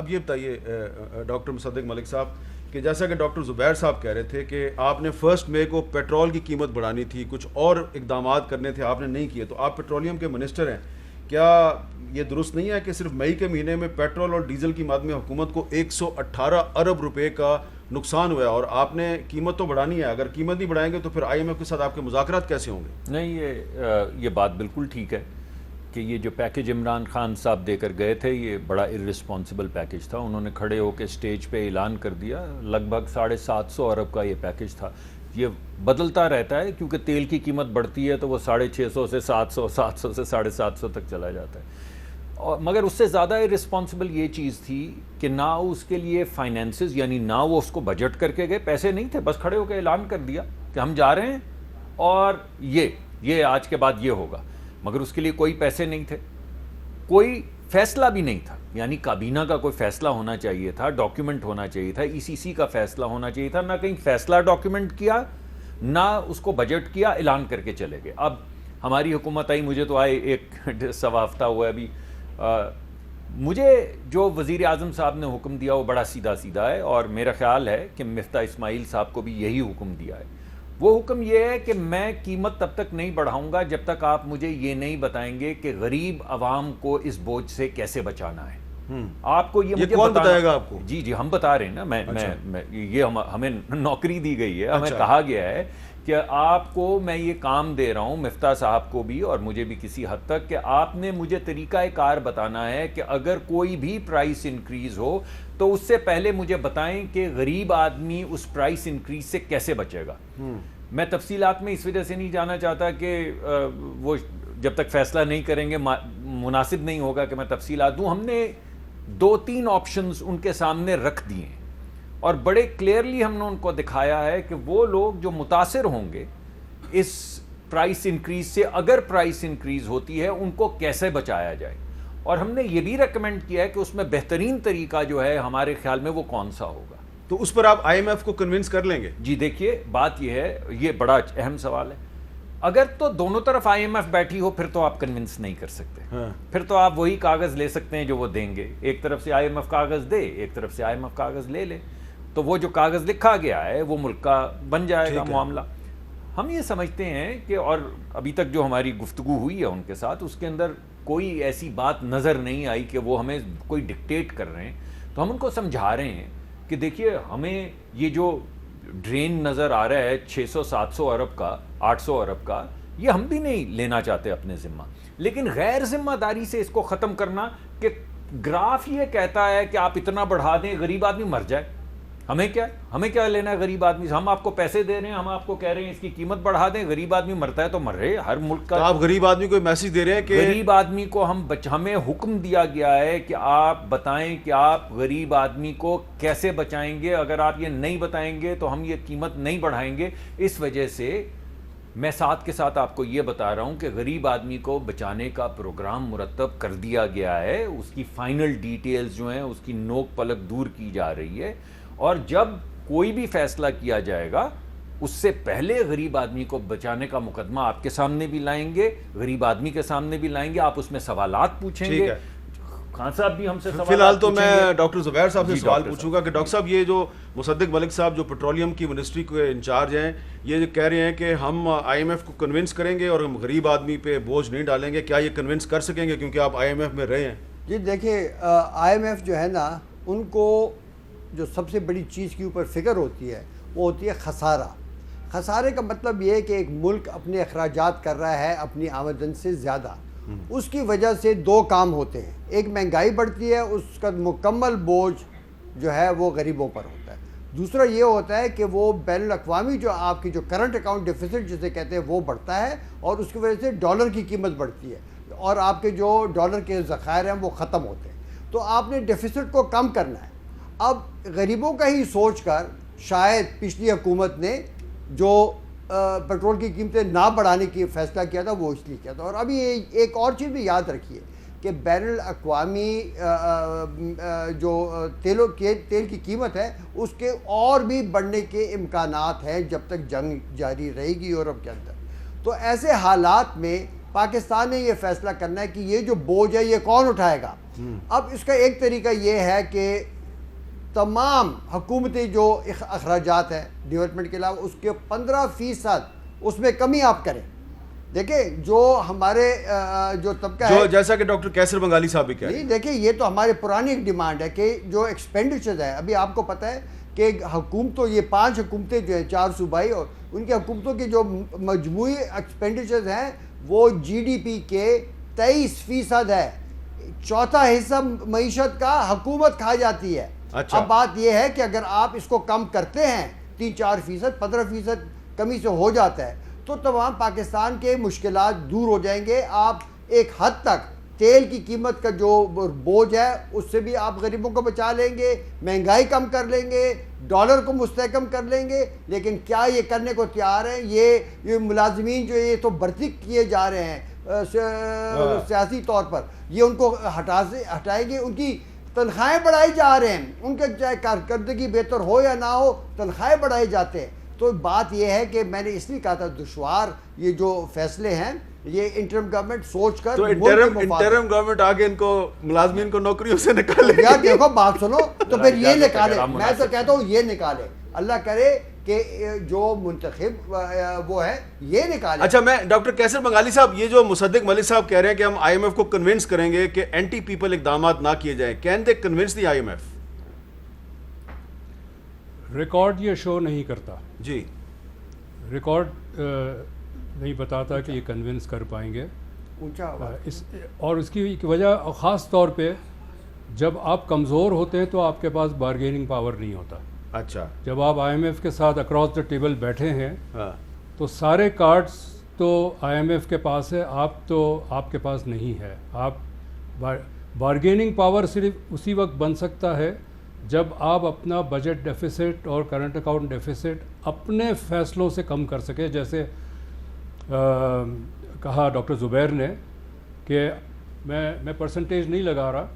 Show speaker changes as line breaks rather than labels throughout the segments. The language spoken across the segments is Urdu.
اب یہ بتائیے ڈاکٹر مصدق ملک صاحب کہ جیسا کہ ڈاکٹر زبیر صاحب کہہ رہے تھے کہ آپ نے 1 مئی کو پیٹرول کی قیمت بڑھانی تھی، کچھ اور اقدامات کرنے تھے، آپ نے نہیں کیے، تو آپ پیٹرولیم کے منسٹر ہیں، کیا یہ درست نہیں ہے کہ صرف مئی کے مہینے میں پیٹرول اور ڈیزل کی مد میں حکومت کو 118 ارب روپے کا نقصان ہوا ہے اور آپ نے قیمت تو بڑھانی ہے؟ اگر قیمت نہیں بڑھائیں گے تو پھر آئی ایم ایف کے ساتھ آپ کے مذاکرات کیسے ہوں گے؟
نہیں، یہ بات بالکل ٹھیک ہے کہ یہ جو پیکج عمران خان صاحب دے کر گئے تھے یہ بڑا ارسپانسبل پیکج تھا. انہوں نے کھڑے ہو کے سٹیج پہ اعلان کر دیا، لگ بھگ 750 ارب کا یہ پیکج تھا. یہ بدلتا رہتا ہے کیونکہ تیل کی قیمت بڑھتی ہے تو وہ 650 سے 700، 700 سے 750 تک چلا جاتا ہے. اور مگر اس سے زیادہ ارسپانسبل یہ چیز تھی کہ نہ اس کے لیے فائنینسز، یعنی نہ وہ اس کو بجٹ کر کے گئے، پیسے نہیں تھے، بس کھڑے ہو کے اعلان کر دیا کہ ہم جا رہے ہیں اور یہ آج کے بعد یہ ہوگا. مگر اس کے لیے کوئی پیسے نہیں تھے، کوئی فیصلہ بھی نہیں تھا. یعنی کابینہ کا کوئی فیصلہ ہونا چاہیے تھا، ڈاکیومنٹ ہونا چاہیے تھا، ای سی سی کا فیصلہ ہونا چاہیے تھا. نہ کہیں فیصلہ ڈاکیومنٹ کیا، نہ اس کو بجٹ کیا، اعلان کر کے چلے گئے. اب ہماری حکومت آئی، مجھے تو آئے 1 سوا ہفتہ ہوا ہے ابھی. مجھے جو وزیر اعظم صاحب نے حکم دیا وہ بڑا سیدھا سیدھا ہے، اور میرا خیال ہے کہ مفتاح اسماعیل صاحب کو بھی یہی حکم دیا ہے. وہ حکم یہ ہے کہ میں قیمت تب تک نہیں بڑھاؤں گا جب تک آپ مجھے یہ نہیں بتائیں گے کہ غریب عوام کو اس بوجھ سے کیسے بچانا ہے. آپ کو یہ مجھے
کون بتائے گا آپ کو؟
جی ہم بتا رہے ہیں نا. میں یہ ہمیں نوکری دی گئی ہے، ہمیں کہا گیا ہے کہ آپ کو میں یہ کام دے رہا ہوں، مفتاح صاحب کو بھی اور مجھے بھی کسی حد تک، کہ آپ نے مجھے طریقہ کار بتانا ہے کہ اگر کوئی بھی پرائس انکریز ہو تو اس سے پہلے مجھے بتائیں کہ غریب آدمی اس پرائس انکریز سے کیسے بچے گا. میں تفصیلات میں اس وجہ سے نہیں جانا چاہتا کہ وہ جب تک فیصلہ نہیں کریں گے مناسب نہیں ہوگا کہ میں تفصیلات دوں. ہم نے 2-3 آپشنز ان کے سامنے رکھ دیے ہیں اور بڑے کلیئرلی ہم نے ان کو دکھایا ہے کہ وہ لوگ جو متاثر ہوں گے اس پرائس انکریز سے، اگر پرائس انکریز ہوتی ہے، ان کو کیسے بچایا جائے. اور ہم نے یہ بھی ریکمینڈ کیا ہے کہ اس میں بہترین طریقہ جو ہے ہمارے خیال میں وہ کون سا ہوگا.
تو اس پر آپ آئی ایم ایف کو کنونس کر لیں گے؟
جی دیکھیے بات یہ ہے، یہ بڑا اہم سوال ہے. اگر تو دونوں طرف آئی ایم ایف بیٹھی ہو پھر تو آپ کنونس نہیں کر سکتے. پھر تو آپ وہی کاغذ لے سکتے ہیں جو وہ دیں گے. ایک طرف سے آئی ایم ایف کاغذ دے، ایک طرف سے آئی ایم ایف کاغذ لے لے، تو وہ جو کاغذ لکھا گیا ہے وہ ملک کا بن جائے گا معاملہ. ہم یہ سمجھتے ہیں کہ، اور ابھی تک جو ہماری گفتگو ہوئی ہے ان کے ساتھ، اس کے اندر کوئی ایسی بات نظر نہیں آئی کہ وہ ہمیں کوئی ڈکٹیٹ کر رہے ہیں. تو ہم ان کو سمجھا رہے ہیں کہ دیکھیے ہمیں یہ جو ڈرین نظر آ رہا ہے 600-700 ارب کا، 800 ارب کا، یہ ہم بھی نہیں لینا چاہتے اپنے ذمہ. لیکن غیر ذمہ داری سے اس کو ختم کرنا کہ گراف یہ کہتا ہے کہ آپ اتنا بڑھا دیں غریب آدمی مر جائے، ہمیں کیا لینا ہے غریب آدمی سے؟ ہم آپ کو پیسے دے رہے ہیں، ہم آپ کو کہہ رہے ہیں اس کی قیمت بڑھا دیں، غریب آدمی مرتا ہے تو مر رہے. ہر ملک کا،
تو آپ غریب آدمی کو میسج دے رہے ہیں کہ
غریب آدمی کو ہمیں حکم دیا گیا ہے کہ آپ بتائیں کہ آپ غریب آدمی کو کیسے بچائیں گے. اگر آپ یہ نہیں بتائیں گے تو ہم یہ قیمت نہیں بڑھائیں گے. اس وجہ سے میں ساتھ کے ساتھ آپ کو یہ بتا رہا ہوں کہ غریب آدمی کو بچانے کا پروگرام مرتب کر دیا گیا ہے. اس کی فائنل ڈیٹیلز جو ہیں اس کی نوک پلک دور کی جا رہی ہے، اور جب کوئی بھی فیصلہ کیا جائے گا اس سے پہلے غریب آدمی کو بچانے کا مقدمہ آپ کے سامنے بھی لائیں گے، غریب آدمی کے سامنے بھی لائیں گے. آپ اس میں سوالات پوچھیں گے. خان صاحب بھی ہم سے سوالات
فی الحال تو میں ڈاکٹر زبیر صاحب سے سوال
ڈاکٹر
پوچھوں گا کہ ڈاکٹر صاحب یہ جو مصدق ملک صاحب جو پیٹرولیم کی منسٹری کے انچارج ہیں، یہ کہہ رہے ہیں کہ ہم آئی ایم ایف کو کنونس کریں گے اور ہم غریب آدمی پہ بوجھ نہیں ڈالیں گے. کیا یہ کنونس کر سکیں گے کیونکہ آپ آئی ایم ایف میں رہے ہیں؟
جی دیکھیں، آئی ایم ایف جو ہے نا، ان کو جو سب سے بڑی چیز کے اوپر فکر ہوتی ہے وہ ہوتی ہے خسارہ. خسارے کا مطلب یہ ہے کہ ایک ملک اپنے اخراجات کر رہا ہے اپنی آمدن سے زیادہ. اس کی وجہ سے 2 کام ہوتے ہیں. ایک مہنگائی بڑھتی ہے، اس کا مکمل بوجھ جو ہے وہ غریبوں پر ہوتا ہے. دوسرا یہ ہوتا ہے کہ وہ بین الاقوامی جو آپ کی جو کرنٹ اکاؤنٹ ڈیفیسٹ جسے کہتے ہیں وہ بڑھتا ہے، اور اس کی وجہ سے ڈالر کی قیمت بڑھتی ہے اور آپ کے جو ڈالر کے ذخائر ہیں وہ ختم ہوتے ہیں. تو آپ نے ڈیفیسٹ کو کم کرنا ہے. اب غریبوں کا ہی سوچ کر شاید پچھلی حکومت نے جو پیٹرول کی قیمتیں نہ بڑھانے کی فیصلہ کیا تھا وہ اس لیے کیا تھا. اور ابھی ایک اور چیز بھی یاد رکھیے کہ بین الاقوامی جو تیل کی قیمت ہے اس کے اور بھی بڑھنے کے امکانات ہیں جب تک جنگ جاری رہے گی یورپ کے اندر. تو ایسے حالات میں پاکستان نے یہ فیصلہ کرنا ہے کہ یہ جو بوجھ ہے یہ کون اٹھائے گا. اب اس کا ایک طریقہ یہ ہے کہ تمام حکومتی جو اخراجات ہیں ڈیولپمنٹ کے علاوہ اس کے 15% اس میں کمی آپ کریں. دیکھیں جو ہمارے جو طبقہ ہے,
جو جیسا کہ ڈاکٹر کیسر بنگالی صاحب بھی کہہ رہے ہیں,
نہیں دیکھیں یہ تو ہماری پرانی ایک ڈیمانڈ ہے کہ جو ایکسپینڈیچر ہے, ابھی آپ کو پتہ ہے کہ حکومتوں, یہ 5 حکومتیں جو ہیں 4 صوبائی, اور ان کی حکومتوں کے جو مجموعی ایکسپینڈیچرز ہیں وہ جی ڈی پی کے 23% ہے. چوتھا حصہ معیشت کا حکومت کھا جاتی ہے.
اچھا.
اب بات یہ ہے کہ اگر آپ اس کو کم کرتے ہیں 3-4%, 15% کمی سے ہو جاتا ہے, تو تمام پاکستان کے مشکلات دور ہو جائیں گے. آپ ایک حد تک تیل کی قیمت کا جو بوجھ ہے اس سے بھی آپ غریبوں کو بچا لیں گے, مہنگائی کم کر لیں گے, ڈالر کو مستحکم کر لیں گے. لیکن کیا یہ کرنے کو تیار ہیں؟ یہ ملازمین جو یہ تو بھرتی کیے جا رہے ہیں سیاسی طور پر, یہ ان کو ہٹائیں گے؟ ان کی تنخواہیں بڑھائی جا رہے ہیں, ان کا چاہے کارکردگی بہتر ہو یا نہ ہو تنخواہیں بڑھائے جاتے ہیں. تو بات یہ ہے کہ میں نے اس لیے کہا تھا دشوار یہ جو فیصلے ہیں یہ انٹرم گورنمنٹ سوچ کر,
تو انٹرم گورنمنٹ آگے ان کو ملازمین کو نوکریوں سے نکالے.
یار دیکھو بات سنو, تو پھر یہ نکالے. میں تو کہتا ہوں یہ نکالے, اللہ کرے کہ جو منتخب وہ ہے یہ نکالے.
اچھا, میں ڈاکٹر کیسر بنگالی صاحب, یہ جو مصدق ملک صاحب کہہ رہے ہیں کہ ہم آئی ایم ایف کو کنونس کریں گے کہ اینٹی پیپل اقدامات نہ کیے جائیں, can they convince the I M F?
Record یہ شو نہیں کرتا,
جی
ریکارڈ نہیں بتاتا کہ یہ کنونس کر پائیں گے. اور اس کی وجہ خاص طور پہ جب آپ کمزور ہوتے ہیں تو آپ کے پاس بارگیننگ پاور نہیں ہوتا.
اچھا,
جب آپ آئی ایم ایف کے ساتھ اکراس دا ٹیبل بیٹھے ہیں
ہاں,
تو سارے کارڈز تو آئی ایم ایف کے پاس ہے, آپ کے پاس نہیں ہے. آپ بارگیننگ پاور صرف اسی وقت بن سکتا ہے جب آپ اپنا بجٹ ڈیفیسٹ اور کرنٹ اکاؤنٹ ڈیفیسٹ اپنے فیصلوں سے کم کر سکے. جیسے کہا ڈاکٹر زبیر نے کہ میں پرسنٹیج نہیں لگا رہا,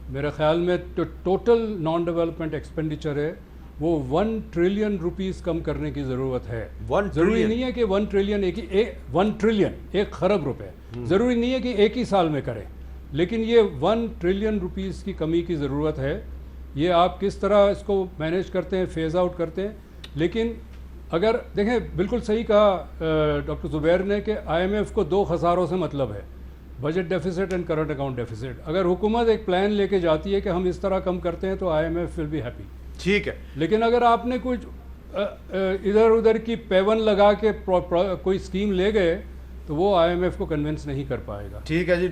میرے خیال میں جو ٹوٹل نان ڈیولپمنٹ ایکسپینڈیچر ہے وہ 1 ٹریلین روپیز کم کرنے کی ضرورت ہے. ضروری نہیں ہے کہ 1 ٹریلین 1 ٹریلین 1 خرب روپے ضروری نہیں ہے کہ ایک ہی سال میں کریں, لیکن یہ 1 ٹریلین روپیز کی کمی کی ضرورت ہے. یہ آپ کس طرح اس کو مینیج کرتے ہیں, فیز آؤٹ کرتے ہیں. لیکن اگر دیکھیں بالکل صحیح کہا ڈاکٹر زبیر نے کہ آئی ایم ایف کو 2 خساروں سے مطلب ہے, budget deficit and current account deficit. اگر حکومت ایک پلان لے کے جاتی ہے کہ ہم اس طرح کم کرتے ہیں تو I M F will be happy.
ٹھیک ہے.
لیکن اگر آپ نے کچھ ادھر ادھر کی پیون لگا کے کوئی اسکیم لے گئے تو وہ آئی ایم ایف کو کنونس نہیں کر پائے گا.
ٹھیک ہے جی.